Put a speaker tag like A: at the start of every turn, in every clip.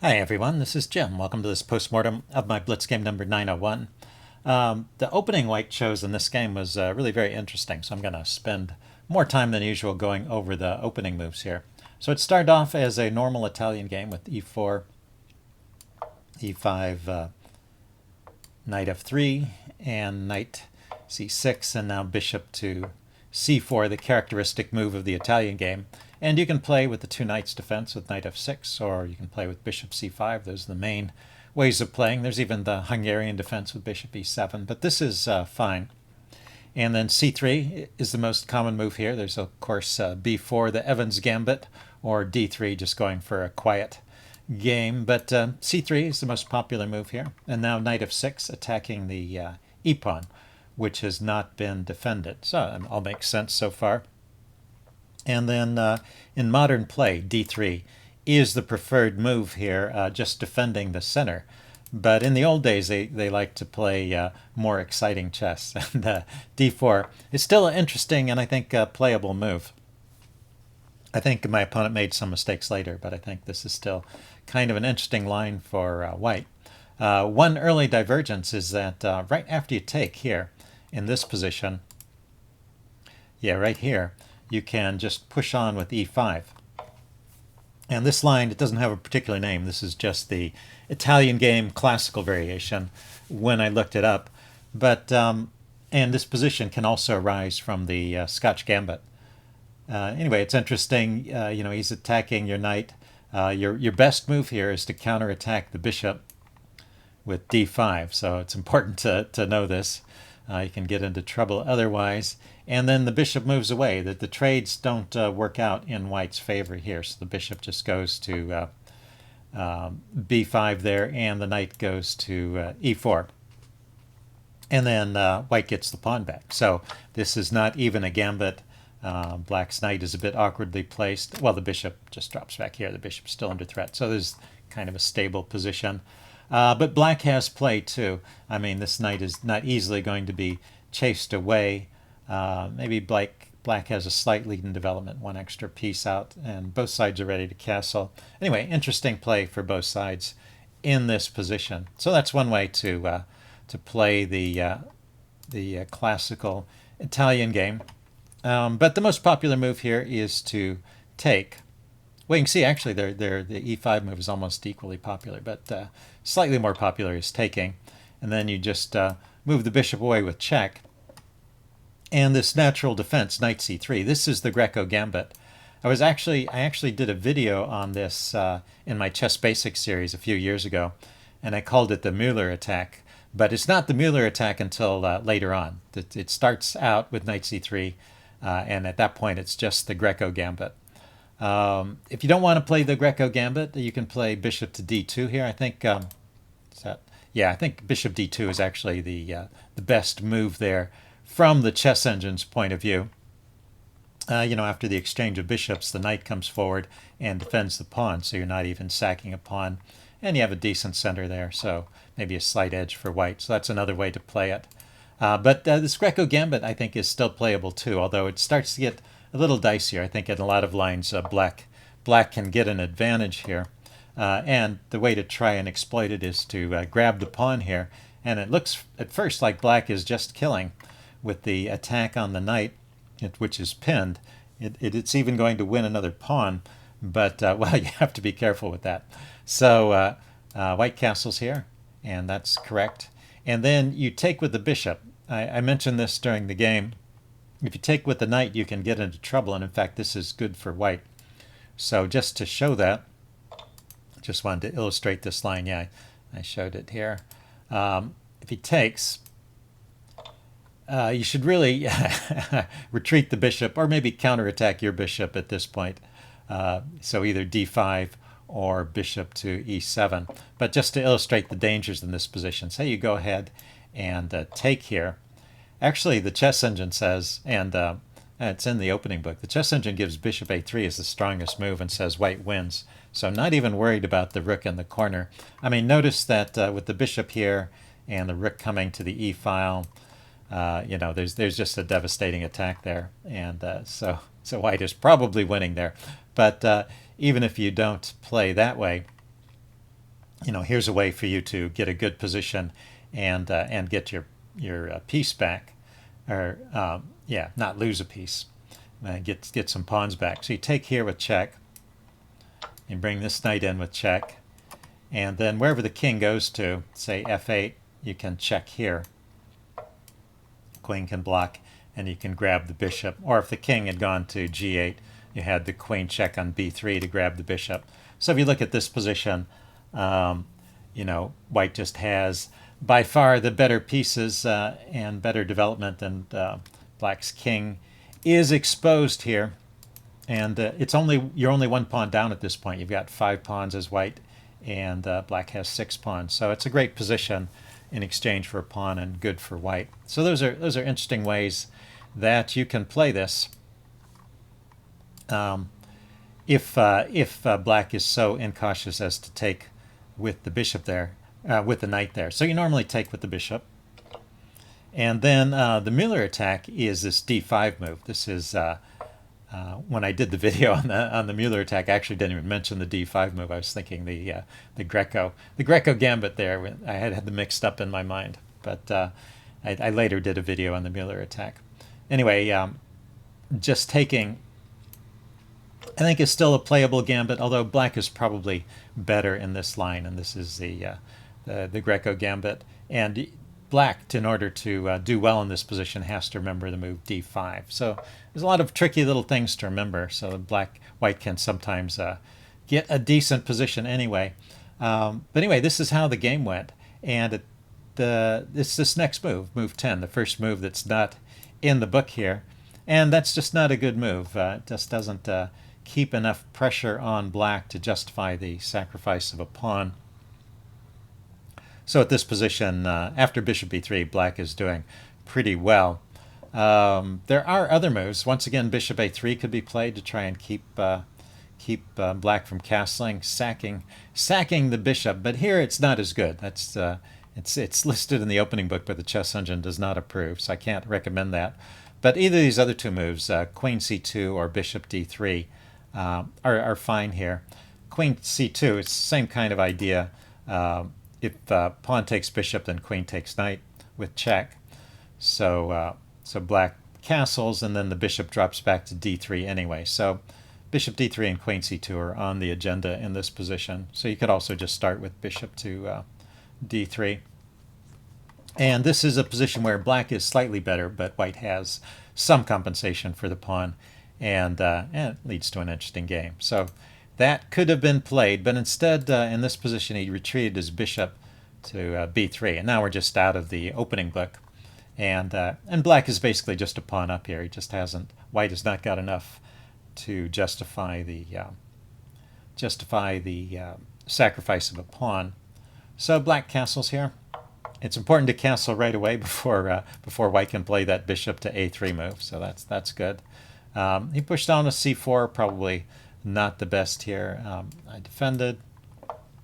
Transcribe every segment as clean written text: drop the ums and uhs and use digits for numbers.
A: Hi everyone, this is Jim. Welcome to this postmortem of my Blitz game number 901. The opening white chose in this game was really very interesting, so I'm going to spend more time than usual going over the opening moves here. So it started off as a normal Italian game with e4, e5, knight f3, and knight c6, and now bishop to c4, the characteristic move of the Italian game. And you can play with the two knights defense with knight f6, or you can play with bishop c5. Those are the main ways of playing. There's even the Hungarian defense with bishop e7, but this is fine. And then c3 is the most common move here. There's, of course, b4, the Evans gambit, or d3, just going for a quiet game. But c3 is the most popular move here. And now knight f6, attacking the e-pawn, which has not been defended. So it all makes sense so far. And then in modern play, d3 is the preferred move here, just defending the center. But in the old days, they like to play more exciting chess. And d4 is still an interesting and I think playable move. I think my opponent made some mistakes later, but I think this is still kind of an interesting line for white. One early divergence is that right after you take here, in this position, right here, you can just push on with e5. And this line, it doesn't have a particular name. This is just the Italian game classical variation when I looked it up. But and this position can also arise from the Scotch gambit. Anyway, it's interesting. He's attacking your knight. Your best move here is to counterattack the bishop with d5. So it's important to know this. You can get into trouble otherwise. And then the bishop moves away. The trades don't work out in white's favor here. So the bishop just goes to b5 there, and the knight goes to e4. And then white gets the pawn back. So this is not even a gambit. Black's knight is a bit awkwardly placed. Well, the bishop just drops back here. The bishop's still under threat. So there's kind of a stable position. But black has play too. I mean, this knight is not easily going to be chased away. Maybe black has a slight lead in development, one extra piece out, and both sides are ready to castle. Anyway, interesting play for both sides in this position. So that's one way to play the classical Italian game. But the most popular move here is to take. Well, you can see actually the e5 move is almost equally popular, but slightly more popular is taking. And then you just move the bishop away with check. And this natural defense, knight c3, this is the Greco gambit. I actually did a video on this in my Chess Basics series a few years ago, and I called it the Mueller attack. But it's not the Mueller attack until later on. It starts out with knight c3, and at that point it's just the Greco gambit. If you don't want to play the Greco gambit, you can play bishop to d2 here. I think I think bishop d2 is actually the best move there from the chess engine's point of view. After the exchange of bishops, the knight comes forward and defends the pawn, so you're not even sacking a pawn, and you have a decent center there, so maybe a slight edge for white. So that's another way to play it. But this Greco gambit, I think, is still playable too, although it starts to get a little dicier. I think in a lot of lines, black can get an advantage here. And the way to try and exploit it is to grab the pawn here. And it looks at first like black is just killing with the attack on the knight, which is pinned. It's even going to win another pawn, but well, you have to be careful with that. So white castles here, and that's correct. And then you take with the bishop. I mentioned this during the game. If you take with the knight, you can get into trouble, and in fact, this is good for white. So just to show that, just wanted to illustrate this line. Yeah, I showed it here. If he takes, you should really retreat the bishop, or maybe counterattack your bishop at this point. So either d5 or bishop to e7. But just to illustrate the dangers in this position, say you go ahead and take here. Actually, the chess engine says, and it's in the opening book, the chess engine gives bishop a3 as the strongest move and says white wins. So I'm not even worried about the rook in the corner. I mean, notice that with the bishop here and the rook coming to the e-file, there's just a devastating attack there. And so white is probably winning there. But even if you don't play that way, here's a way for you to get a good position and get your piece back, or yeah, not lose a piece, get some pawns back. So you take here with check, and bring this knight in with check, and then wherever the king goes to, say f8, you can check here. Queen can block, and you can grab the bishop. Or if the king had gone to g8, you had the queen check on b3 to grab the bishop. So if you look at this position, white just has by far the better pieces and better development, and black's king is exposed here. And you're only one pawn down at this point. You've got 5 pawns as white, and black has 6 pawns. So it's a great position in exchange for a pawn, and good for white. So those are interesting ways that you can play this. If black is so incautious as to take with the bishop there, with the knight there. So you normally take with the bishop. And then the Mueller attack is this d5 move. This is when I did the video on the Mueller attack, I actually didn't even mention the d5 move. I was thinking the Greco gambit there. I had them mixed up in my mind, but I later did a video on the Mueller attack. Anyway, just taking, I think, is still a playable gambit, although black is probably better in this line, and this is the Greco gambit. And black, in order to do well in this position, has to remember the move d5. So there's a lot of tricky little things to remember. So white can sometimes get a decent position anyway. But anyway, this is how the game went. And it's this next move, move 10, the first move that's not in the book here. And that's just not a good move. It just doesn't keep enough pressure on black to justify the sacrifice of a pawn. So at this position, after bishop b3, black is doing pretty well. There are other moves. Once again, bishop a3 could be played to try and keep black from castling, sacking the bishop. But here it's not as good. That's it's listed in the opening book, but the chess engine does not approve, so I can't recommend that. But either of these other two moves, queen c2 or bishop d3, are fine here. Queen c2, it's the same kind of idea. If pawn takes bishop, then queen takes knight with check. So black castles, and then the bishop drops back to d3 anyway. So bishop d3 and queen c2 are on the agenda in this position. So you could also just start with bishop to d3. And this is a position where black is slightly better, but white has some compensation for the pawn, and it leads to an interesting game. So that could have been played, but instead in this position he retreated his bishop to b3, and now we're just out of the opening book, and black is basically just a pawn up here. He just hasn't. White has not got enough to justify the sacrifice of a pawn. So black castles here. It's important to castle right away before white can play that bishop to a3 move. So that's good. He pushed on a c4, probably not the best here. I defended.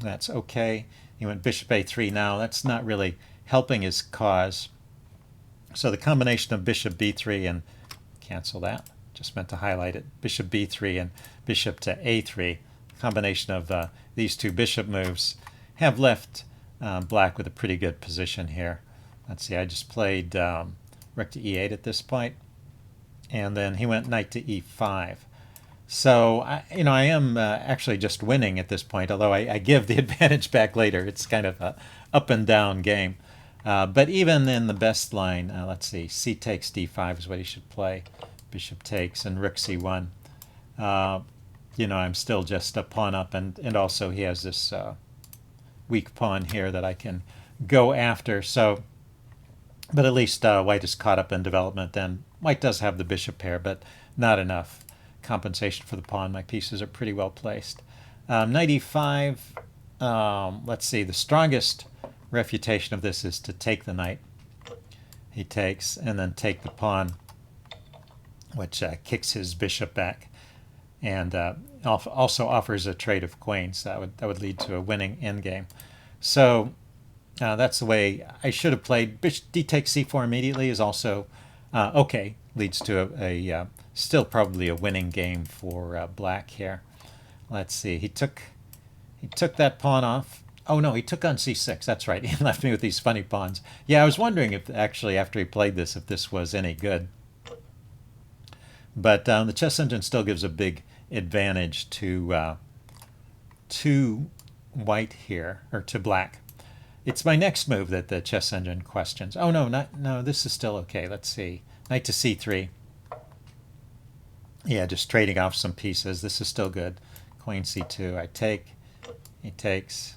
A: That's okay. He went bishop a3 now. That's not really helping his cause. So the combination of bishop b3 and cancel that. Just meant to highlight it. Bishop b3 and bishop to a3. Combination of these two bishop moves have left black with a pretty good position here. Let's see. I just played rook to e8 at this point, and then he went knight to e5. So I am actually just winning at this point, although I give the advantage back later. It's kind of a up and down game. But even in the best line, let's see, c takes d5 is what he should play. Bishop takes and rook c1. I'm still just a pawn up, and also he has this weak pawn here that I can go after. So, but at least white is caught up in development, and white does have the bishop pair, but not enough compensation for the pawn. My pieces are pretty well placed. Knight e5. Let's see, the strongest refutation of this is to take the knight. He takes, and then take the pawn, which kicks his bishop back, and also offers a trade of queens. That would lead to a winning endgame. So that's the way I should have played. Bishop d takes c4 immediately is also okay. Leads to a still probably a winning game for black here. Let's see. He took that pawn off, Oh no, he took on c6. That's right. He left me with these funny pawns. Yeah, I was wondering if actually after he played this, if this was any good. But the chess engine still gives a big advantage to white here, or to black. It's my next move that the chess engine questions. Oh no, no, this is still okay. Let's see. Knight to c3. Yeah, just trading off some pieces. This is still good. Queen c2. I take. He takes.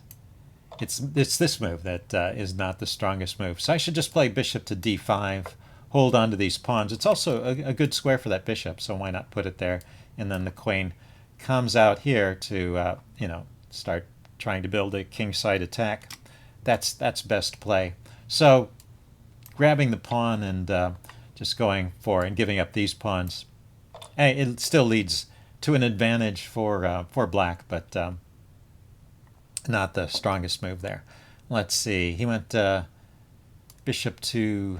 A: It's this move that is not the strongest move. So I should just play bishop to d5, hold on to these pawns. It's also a good square for that bishop, so why not put it there? And then the queen comes out here to start trying to build a kingside attack. That's best play. So grabbing the pawn and just going for and giving up these pawns, it still leads to an advantage for black, but not the strongest move there. Let's see. He went bishop to.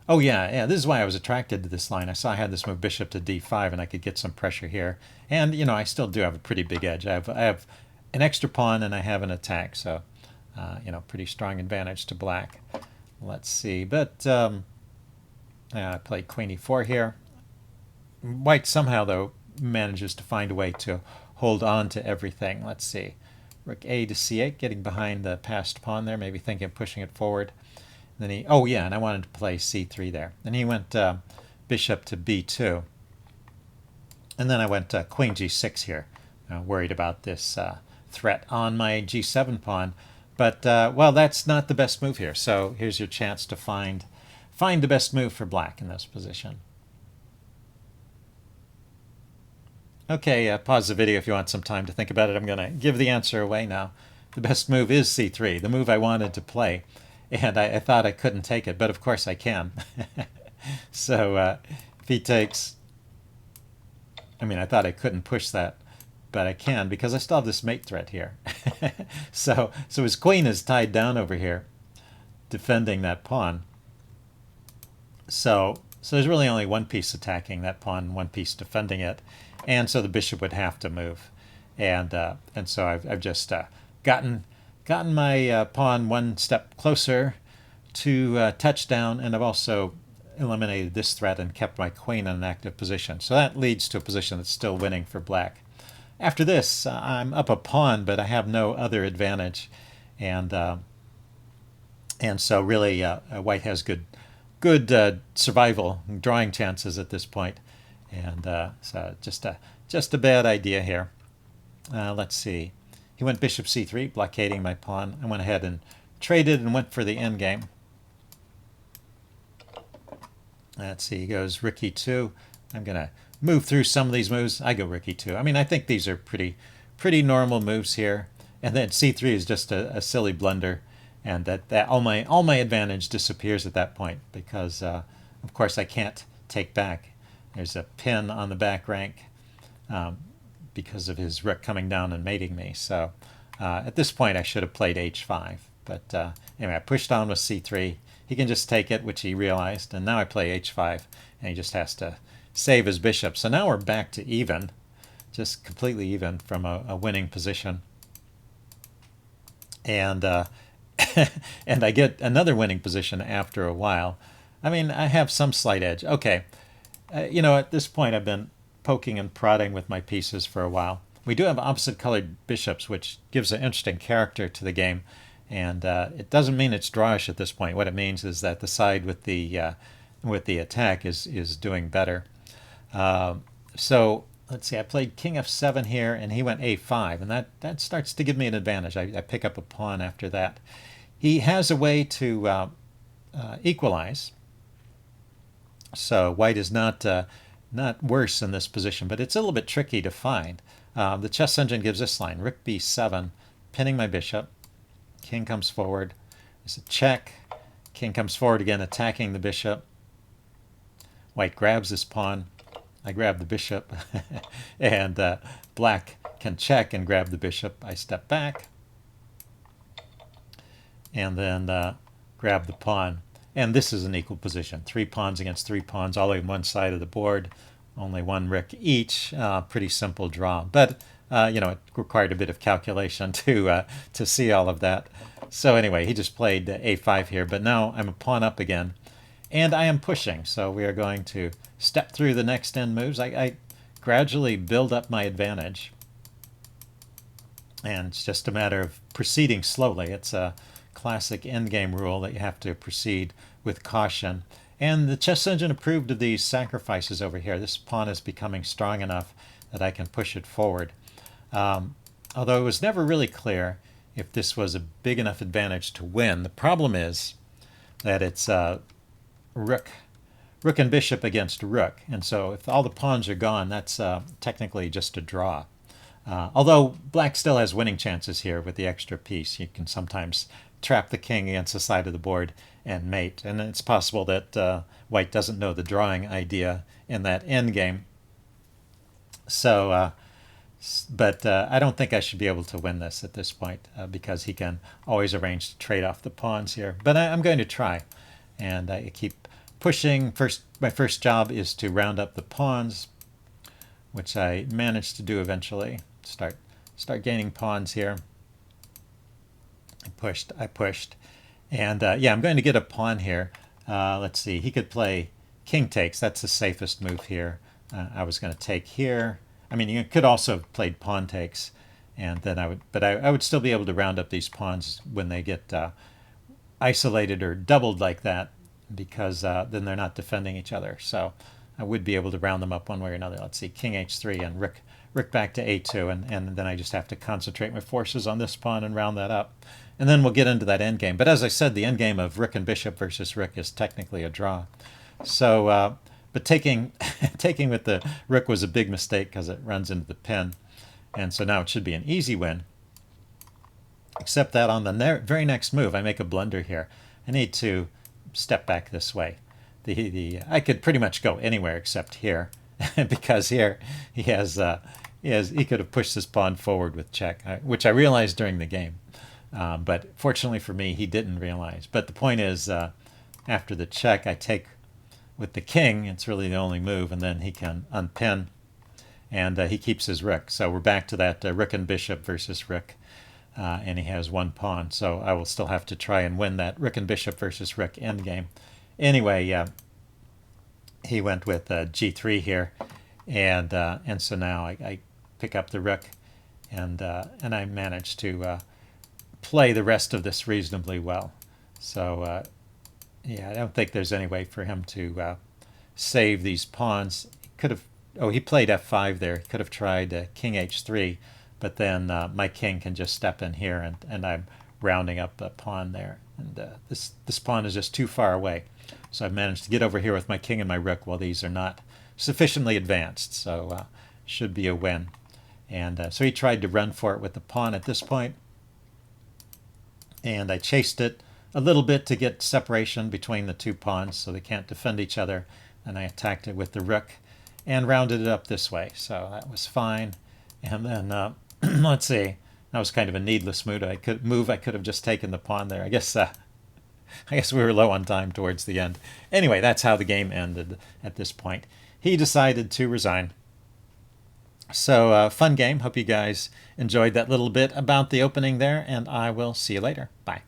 A: Oh yeah. This is why I was attracted to this line. I saw I had this move bishop to d5, and I could get some pressure here. And I still do have a pretty big edge. I have an extra pawn, and I have an attack. So pretty strong advantage to black. Let's see. But I played queen e4 here. White somehow though manages to find a way to hold on to everything. Let's see. Rook a to c8, getting behind the passed pawn there, maybe thinking of pushing it forward. And then he, oh yeah, and I wanted to play c3 there. Then he went bishop to b2. And then I went queen g6 here, worried about this threat on my g7 pawn. But, well, that's not the best move here. So here's your chance to find the best move for black in this position. Okay, pause the video if you want some time to think about it. I'm going to give the answer away now. The best move is c3, the move I wanted to play. And I thought I couldn't take it, but of course I can. So if he takes... I thought I couldn't push that, but I can because I still have this mate threat here. So his queen is tied down over here, defending that pawn. So there's really only one piece attacking that pawn, one piece defending it. And so the bishop would have to move, and so I've just gotten my pawn one step closer to touchdown, and I've also eliminated this threat and kept my queen in an active position. So that leads to a position that's still winning for black. After this, I'm up a pawn, but I have no other advantage, and so really white has good survival, drawing chances at this point. And so just a bad idea here. Let's see. He went bishop c3, blockading my pawn. I went ahead and traded and went for the endgame. Let's see. He goes rook e2. I'm going to move through some of these moves. I go rook e2. I think these are pretty normal moves here. And then c3 is just a silly blunder, and that all my advantage disappears at that point because of course I can't take back. There's a pin on the back rank because of his rook coming down and mating me. So at this point I should have played h5. But anyway, I pushed on with c3. He can just take it, which he realized. And now I play h5, and he just has to save his bishop. So now we're back to even, just completely even from a winning position. And and I get another winning position after a while. I have some slight edge. Okay. At this point, I've been poking and prodding with my pieces for a while. We do have opposite colored bishops, which gives an interesting character to the game. And it doesn't mean it's drawish at this point. What it means is that the side with the attack is doing better. So let's see. I played king f7 here, and he went a5, and that starts to give me an advantage. I pick up a pawn after that. He has a way to equalize. So white is not worse in this position, but it's a little bit tricky to find. The chess engine gives this line: rook b7, pinning my bishop. King comes forward. There's a check. King comes forward again, attacking the bishop. White grabs this pawn. I grab the bishop, and black can check and grab the bishop. I step back, and then grab the pawn. And this is an equal position. 3 pawns against 3 pawns, all on one side of the board. Only one rook each. Pretty simple draw. But It required a bit of calculation to see all of that. So anyway, he just played a5 here, but now I'm a pawn up again, and I am pushing. So we are going to step through the next end moves. I gradually build up my advantage, and it's just a matter of proceeding slowly. It's a classic endgame rule that you have to proceed with caution. And the chess engine approved of these sacrifices over here. This pawn is becoming strong enough that I can push it forward. Although it was never really clear if this was a big enough advantage to win. The problem is that it's rook and bishop against rook. And so if all the pawns are gone, that's technically just a draw. Although black still has winning chances here with the extra piece. You can sometimes trap the king against the side of the board and mate. And it's possible that white doesn't know the drawing idea in that endgame. So, but I don't think I should be able to win this at this point because he can always arrange to trade off the pawns here. But I'm going to try. And I keep pushing. My first job is to round up the pawns, which I managed to do eventually. Start gaining pawns here. I pushed. And yeah, I'm going to get a pawn here. Let's see. He could play king takes. That's the safest move here. I was going to take here. I mean, you could also have played pawn takes, and then I would still be able to round up these pawns when they get isolated or doubled like that, because then they're not defending each other. So I would be able to round them up one way or another. Let's see, king h3 and rook back to a2, and then I just have to concentrate my forces on this pawn and round that up. And then we'll get into that endgame. But as I said, the endgame of rook and bishop versus rook is technically a draw. So, but taking with the rook was a big mistake because it runs into the pin. And so now it should be an easy win. Except that on the very next move, I make a blunder here. I need to step back this way. I could pretty much go anywhere except here, because here he could have pushed this pawn forward with check, which I realized during the game. But fortunately for me, he didn't realize. But the point is, after the check, I take with the king. It's really the only move, and then he can unpin, and he keeps his rook. So we're back to that rook and bishop versus rook, and he has one pawn. So I will still have to try and win that rook and bishop versus rook endgame. Anyway, he went with g3 here, and so now I pick up the rook, and I managed to play the rest of this reasonably well. So yeah, I don't think there's any way for him to save these pawns. He could have. Oh, he played f5 there. He could have tried king h3, but then my king can just step in here, and I'm rounding up a pawn there. And this pawn is just too far away. So I've managed to get over here with my king and my rook while these are not sufficiently advanced. So should be a win. And so he tried to run for it with the pawn at this point. And I chased it a little bit to get separation between the two pawns so they can't defend each other. And I attacked it with the rook and rounded it up this way. So that was fine. And then, let's see, that was kind of a needless move. I could have just taken the pawn there. I guess we were low on time towards the end. Anyway, that's how the game ended at this point. He decided to resign. So fun game. Hope you guys enjoyed that little bit about the opening there, and I will see you later. Bye.